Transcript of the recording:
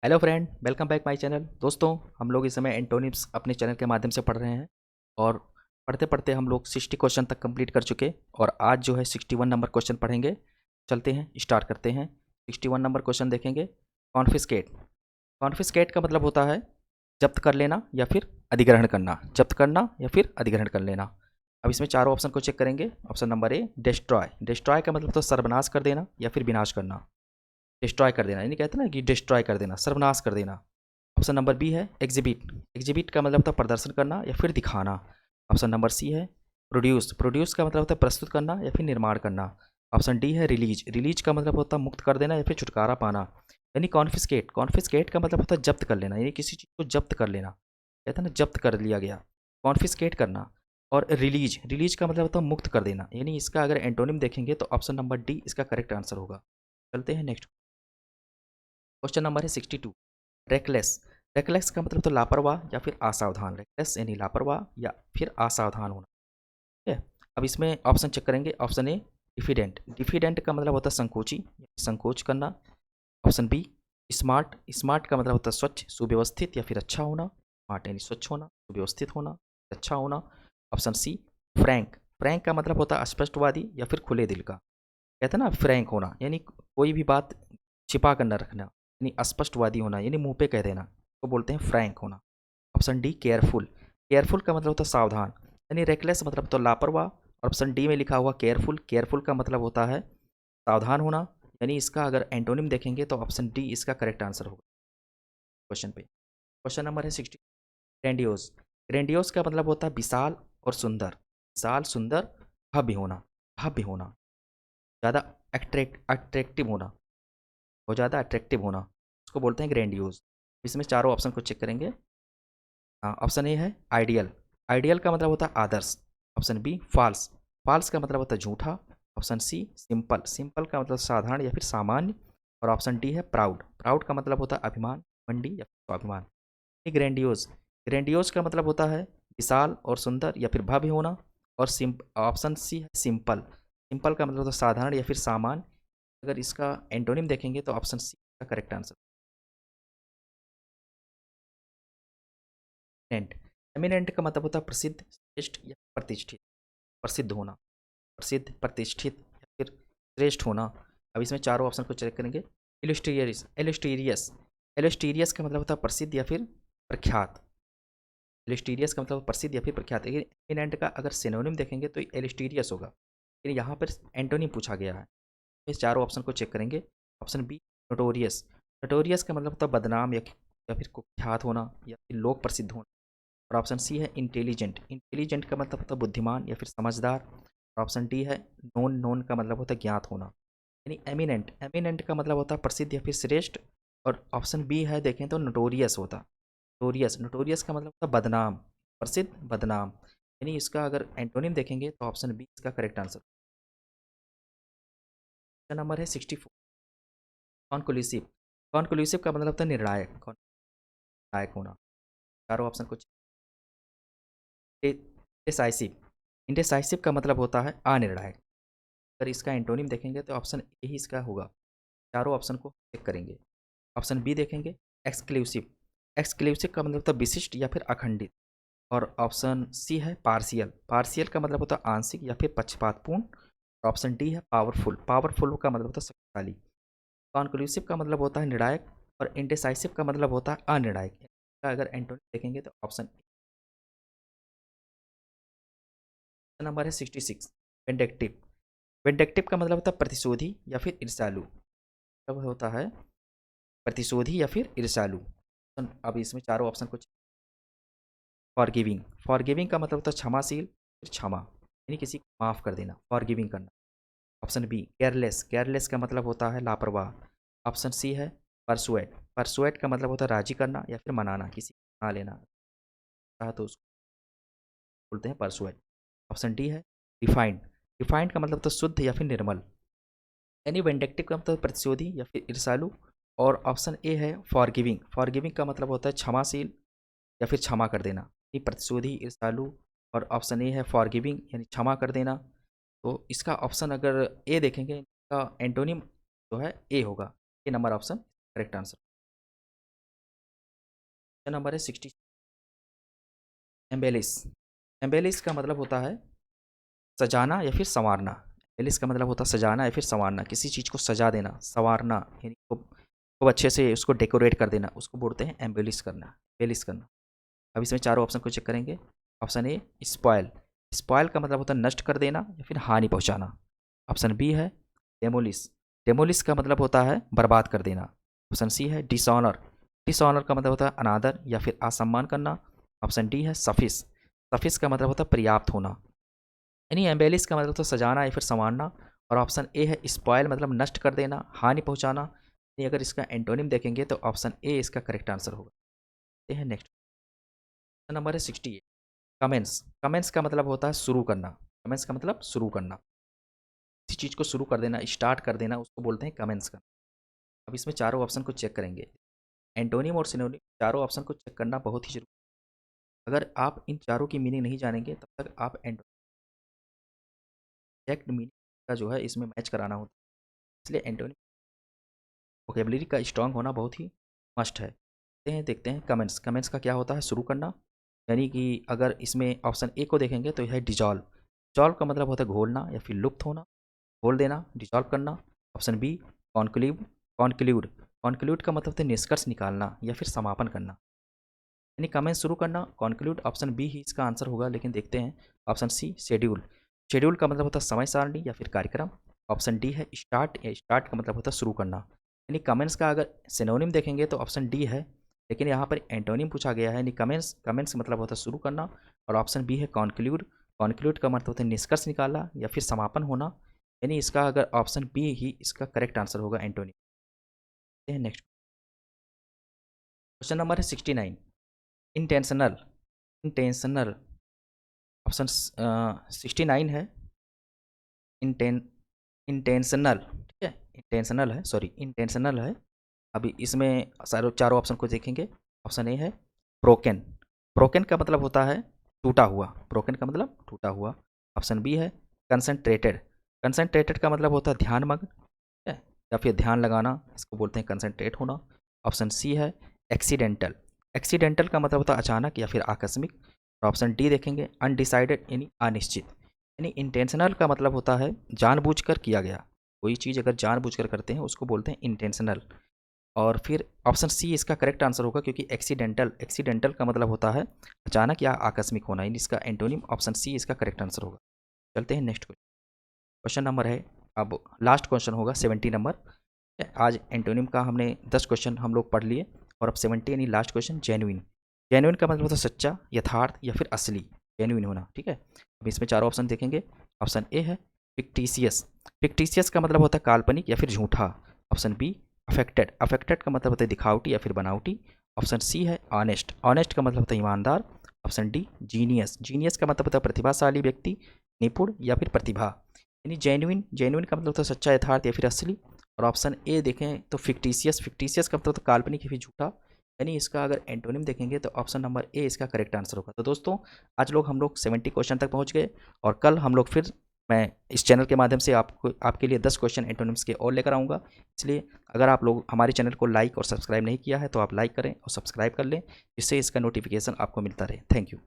Hello friend, welcome back my channel. दोस्तों, हम लोग इस समय एंटोनिम्स अपने चैनल के माध्यम से पढ़ रहे हैं और पढ़ते पढ़ते हम लोग 60 क्वेश्चन तक कंप्लीट कर चुके और आज जो है 61 नंबर क्वेश्चन पढ़ेंगे। चलते हैं, स्टार्ट करते हैं। 61 नंबर क्वेश्चन देखेंगे। कॉन्फिस्केट। कॉन्फिस्केट का मतलब होता है जब्त कर लेना या फिर अधिग्रहण करना। जब्त करना या फिर अधिग्रहण कर लेना। अब इसमें चारों ऑप्शन को चेक करेंगे। Option number A, destroy. Destroy का मतलब तो सर्वनाश कर देना या फिर विनाश करना। डिस्ट्रॉय कर देना, यानी कहते हैं ना कि डिस्ट्रॉय कर देना, सर्वनाश कर देना। ऑप्शन नंबर बी है एग्जिबिट। एग्जिबिट का मतलब होता है प्रदर्शन करना या फिर दिखाना। ऑप्शन नंबर सी है प्रोड्यूस। प्रोड्यूस का मतलब होता है प्रस्तुत करना या फिर निर्माण करना। ऑप्शन डी है रिलीज। रिलीज का मतलब होता है मुक्त कर देना या फिर छुटकारा पाना। यानी कॉन्फिस्केट। कॉन्फिस्केट का मतलब होता है जब्त कर लेना, यानी किसी चीज़ को जब्त कर लेना, कहते हैं ना जब्त कर लिया गया, कॉन्फिस्केट करना। और रिलीज, रिलीज का मतलब होता है मुक्त कर देना। यानी इसका अगर एंटोनिम देखेंगे तो ऑप्शन नंबर डी इसका करेक्ट आंसर होगा। चलते हैं नेक्स्ट। क्वेश्चन नंबर है 62। रेकलेस। रेकलेस का मतलब तो लापरवाह या फिर असावधान। रेकलेस यानी लापरवाह या फिर असावधान होना। ठीक है। अब इसमें ऑप्शन चेक करेंगे। Option A diffident. डिफिडेंट का मतलब होता है संकोची, संकोच करना। Option B smart. स्मार्ट का मतलब होता है स्वच्छ, सुव्यवस्थित या फिर अच्छा होना। स्मार्ट यानी स्वच्छ होना, सुव्यवस्थित होना, अच्छा होना। Option C Frank. फ्रैंक का मतलब होता है स्पष्टवादी या फिर खुले दिल का, कहते हैं ना फ्रैंक होना, यानी कोई भी बात छिपा कर न रखना, यानी अस्पष्टवादी होना, यानी मुंह पे कह देना, तो बोलते हैं फ्रैंक होना। Option D careful. केयरफुल का मतलब होता है सावधान, यानी रेकलेस मतलब तो लापरवाह। ऑप्शन डी में लिखा हुआ केयरफुल। केयरफुल का मतलब होता है सावधान होना, यानी इसका अगर एंटोनिम देखेंगे तो ऑप्शन डी इसका करेक्ट आंसर होगा क्वेश्चन पे। क्वेश्चन नंबर है 60। ग्रैंडियोस। ग्रैंडियोस का मतलब होता है विशाल और सुंदर। विशाल, सुंदर, भव्य होना। भव्य होना, ज़्यादा अट्रैक्टिव होना, बहुत ज़्यादा अट्रैक्टिव होना, उसको बोलते हैं ग्रैंडियोज। इसमें चारों ऑप्शन को चेक करेंगे। हाँ, ऑप्शन ए है आइडियल। आइडियल का मतलब होता है आदर्श। Option B false. फॉल्स का मतलब होता है झूठा। Option C simple. सिंपल का मतलब साधारण या फिर सामान्य। और ऑप्शन डी है प्राउड। प्राउड का मतलब होता है अभिमान, मंडी या फिर स्वाभिमान। ग्रैंडियोज। ग्रैंडियोज का मतलब होता है विशाल और सुंदर या फिर भव्य होना। और ऑप्शन सी है सिंपल। सिंपल का मतलब होता है साधारण या फिर सामान्य। अगर इसका एंटोनिम देखेंगे तो ऑप्शन सी का करेक्ट आंसर। एमिनेंट। एमिनेंट का मतलब होता है प्रसिद्ध, श्रेष्ठ या प्रतिष्ठित। प्रसिद्ध होना, प्रसिद्ध, प्रतिष्ठित या फिर श्रेष्ठ होना। अब इसमें चारों ऑप्शन को चेक करेंगे। इलिस्ट्रियस। एलिस्टीरियस। एलिस्टीरियस का मतलब होता है प्रसिद्ध या फिर प्रख्यात। एलिस्टीरियस का मतलब प्रसिद्ध या फिर प्रख्यात। लेकिन एमिनेंट का अगर सिनोनिम देखेंगे तो एलिस्टीरियस होगा, लेकिन यहाँ पर एंटोनिम पूछा गया है। इस चारों ऑप्शन को चेक करेंगे। Option B notorious. नोटोरियस का मतलब होता है बदनाम या फिर कुख्यात होना या फिर लोक प्रसिद्ध होना। और ऑप्शन सी है इंटेलिजेंट। इंटेलिजेंट का मतलब होता है बुद्धिमान या फिर समझदार। और ऑप्शन डी है नोन। नोन का मतलब होता है ज्ञात होना। यानी एमिनेंट। एमिनेंट का मतलब होता है प्रसिद्ध या फिर श्रेष्ठ। और ऑप्शन बी है देखें तो नोटोरियस होता। नोटोरियस। नोटोरियस का मतलब होता है बदनाम, प्रसिद्ध, बदनाम। यानी इसका अगर एंटोनिम देखेंगे तो ऑप्शन बी इसका करेक्ट आंसर। नंबर है 64। कॉन्क्लूसिव। कॉन्क्लूसिव का मतलब होता है निर्णायक, निर्णायक होना। चारों ऑप्शन को। इंडेसाइसिव। इंडेसाइसिव का मतलब होता है अनिर्णायक। अगर इसका एंटोनिम देखेंगे तो ऑप्शन ए ही इसका होगा। चारों ऑप्शन को चेक करेंगे। ऑप्शन बी देखेंगे एक्सक्लूसिव। एक्सक्लूसिव का मतलब होता है विशिष्ट या फिर अखंडित। और ऑप्शन सी है पार्शियल। पार्शियल का मतलब होता है आंशिक या फिर पक्षपातपूर्ण। और ऑप्शन डी है पावरफुल। पावरफुल का मतलब होता है शक्तिशाली। कॉन्क्लूसिव का मतलब होता है निर्णायक और इंडेसाइसिव का मतलब होता है अनिर्णायक। इसका अगर एंटोनिम देखेंगे तो ऑप्शन नंबर है 66। विंडेक्टिव। विंडेक्टिव का मतलब होता है प्रतिशोधी या फिर ईर्ष्यालु। कब होता है प्रतिशोधी या फिर ईर्ष्यालु। अब इसमें चारों ऑप्शन को। फॉरगिविंग। फॉरगिविंग का मतलब होता है क्षमाशील, फिर क्षमा, यानी किसी को माफ़ कर देना, फॉरगिविंग करना। Option B careless. केयरलेस का मतलब होता है लापरवाह। ऑप्शन सी है परसुएट। परसुएट का मतलब होता है राजी करना या फिर मनाना, किसी को मना लेना चाहे तो उसको बोलते हैं परसुएट। ऑप्शन डी है रिफाइंड। रिफाइंड का मतलब होता है शुद्ध या फिर निर्मल, यानी वेंडेक्टिव का मतलब प्रतिशोधी या फिर ईर्षालु। और ऑप्शन ए है फॉरगिविंग। फॉरगिविंग का मतलब होता है क्षमाशील या फिर क्षमा कर देना, ये प्रतिशोधी, ईर्षालु। और ऑप्शन ए है फॉरगिविंग यानी क्षमा कर देना। तो इसका ऑप्शन अगर ए देखेंगे, इसका एंटोनिम जो है ए होगा। A number option correct answer. Question number है 60। एम्बेलिश। एम्बेलिश का मतलब होता है सजाना या फिर संवारना। एम्बेलिश का मतलब होता है सजाना या फिर संवारना, किसी चीज़ को सजा देना, संवारना, यानी खूब अच्छे से उसको डेकोरेट कर देना, उसको बोलते हैं एम्बेलिश करना, एम्बेलिश करना। अब इसमें चारों ऑप्शन को चेक करेंगे। ऑप्शन ए स्पॉयल। स्पॉयल का मतलब होता है नष्ट कर देना या फिर हानि पहुंचाना। ऑप्शन बी है डेमोलिश। डेमोलिश का मतलब होता है बर्बाद कर देना। ऑप्शन सी है डिसऑनर। डिसऑनर का मतलब होता है अनादर या फिर असम्मान करना। ऑप्शन डी है सफिस। सफिस का मतलब होता है पर्याप्त होना, यानी एम्बेलिश का मतलब तो सजाना या फिर संवारना। और ऑप्शन ए है स्पॉयल मतलब नष्ट कर देना, हानि पहुंचाना। यानी अगर इसका एंटोनिम देखेंगे तो ऑप्शन ए इसका करेक्ट आंसर होगा। ये है नेक्स्ट नंबर है 68। कमेंस। कमेंस का मतलब होता है शुरू करना। कमेंस का मतलब शुरू करना, किसी चीज़ को शुरू कर देना, स्टार्ट कर देना, उसको बोलते हैं कमेंस करना। अब इसमें चारों ऑप्शन को चेक करेंगे। एंटोनिम और सिनोनिम चारों ऑप्शन को चेक करना बहुत ही जरूरी है। अगर आप इन चारों की मीनिंग नहीं जानेंगे तब तक आप एग्जैक्ट मीनिंग का जो है इसमें मैच कराना होता है। इसलिए एंटोनिम वोकेबलरी का स्ट्रांग होना बहुत ही मस्ट है। देखते हैं कमेंट्स। कमेंट्स का क्या होता है शुरू करना, यानी कि अगर इसमें ऑप्शन ए को देखेंगे तो यह है डिजॉल्व। डिजॉल्व का मतलब होता है घोलना या फिर लुप्त होना, घोल देना, डिजॉल्व करना। Option B conclude. Conclude conclude का मतलब होता है निष्कर्ष निकालना या फिर समापन करना, यानी कमेंट शुरू करना। कॉन्क्लूड ऑप्शन बी ही इसका आंसर होगा, लेकिन देखते हैं ऑप्शन सी शेड्यूल। शेड्यूल का मतलब होता है समय सारणी या फिर कार्यक्रम। ऑप्शन डी है स्टार्ट। या स्टार्ट का मतलब होता है शुरू करना, यानी कमेंट्स का अगर सिनोनिम देखेंगे तो ऑप्शन डी है, लेकिन यहाँ पर एंटोनिम पूछा गया है, यानी कमेंट्स। कमेंट्स का मतलब होता है शुरू करना। और ऑप्शन बी है कॉन्क्लूड। कॉन्क्लूड का मतलब होता है निष्कर्ष निकालना या फिर समापन होना, यानी इसका अगर ऑप्शन बी ही इसका करेक्ट आंसर होगा एंटोनिम। नेक्स्ट क्वेश्चन नंबर है 69। इंटेंशनल। इंटेंशनल ऑप्शन 69 है इंटेन इंटेंशनल, ठीक है, इंटेंशनल है, सॉरी इंटेंशनल है। अभी इसमें सारे चारों ऑप्शन को देखेंगे। ऑप्शन ए है ब्रोकन। ब्रोकन का मतलब होता है टूटा हुआ, ब्रोकन का मतलब टूटा हुआ। ऑप्शन बी है कंसंट्रेटेड। कंसंट्रेटेड का मतलब होता है ध्यानमग्न, ठीक है, या फिर ध्यान लगाना, इसको बोलते हैं कंसंट्रेट होना। ऑप्शन सी है एक्सीडेंटल। एक्सीडेंटल का मतलब होता है अचानक या फिर आकस्मिक। और ऑप्शन डी देखेंगे अनडिसाइडेड यानी अनिश्चित। यानी इंटेंशनल का मतलब होता है जानबूझकर किया गया, कोई चीज़ अगर जानबूझकर करते हैं उसको बोलते हैं इंटेंशनल। और फिर ऑप्शन सी इसका करेक्ट आंसर होगा, क्योंकि एक्सीडेंटल, एक्सीडेंटल का मतलब होता है अचानक या आकस्मिक होना, यानी इसका एंटोनिम ऑप्शन सी इसका करेक्ट आंसर होगा। चलते हैं नेक्स्ट क्वेश्चन नंबर है, अब लास्ट क्वेश्चन होगा 70 नंबर। आज एंटोनिम का हमने 10 क्वेश्चन हम लोग पढ़ लिए, और अब 70 यानी लास्ट क्वेश्चन जेन्युइन। जेन्युइन का मतलब होता है सच्चा, यथार्थ या फिर असली, जेन्युइन होना, ठीक है। अब इसमें चारों ऑप्शन देखेंगे। ऑप्शन ए है फिक्टिशियस। फिक्टिशियस का मतलब होता है काल्पनिक या फिर झूठा। Option be affected. अफेक्टेड का मतलब होता है दिखावटी या फिर बनावटी। ऑप्शन सी है ऑनेस्ट। ऑनेस्ट का मतलब होता है ईमानदार। Option D genius. जीनियस का मतलब होता है प्रतिभाशाली व्यक्ति, निपुण या फिर प्रतिभा, यानी जेन्युइन। जेन्युइन का मतलब होता है सच्चा, यथार्थ या फिर असली। और ऑप्शन ए देखें तो फिक्टिशियस। फिक्टिशियस का मतलब होता है काल्पनिक या फिर झूठा, यानी इसका अगर एंटोनिम देखेंगे तो ऑप्शन नंबर ए इसका करेक्ट आंसर होगा। तो दोस्तों आज लोग हम लोग 70 क्वेश्चन तक पहुंच गए, और कल हम लोग फिर मैं इस चैनल के माध्यम से आपको आपके लिए 10 क्वेश्चन एंटोनिम्स के और लेकर आऊँगा। इसलिए अगर आप लोग हमारे चैनल को लाइक और सब्सक्राइब नहीं किया है तो आप लाइक करें और सब्सक्राइब कर लें, जिससे इसका नोटिफिकेशन आपको मिलता रहे। Thank you.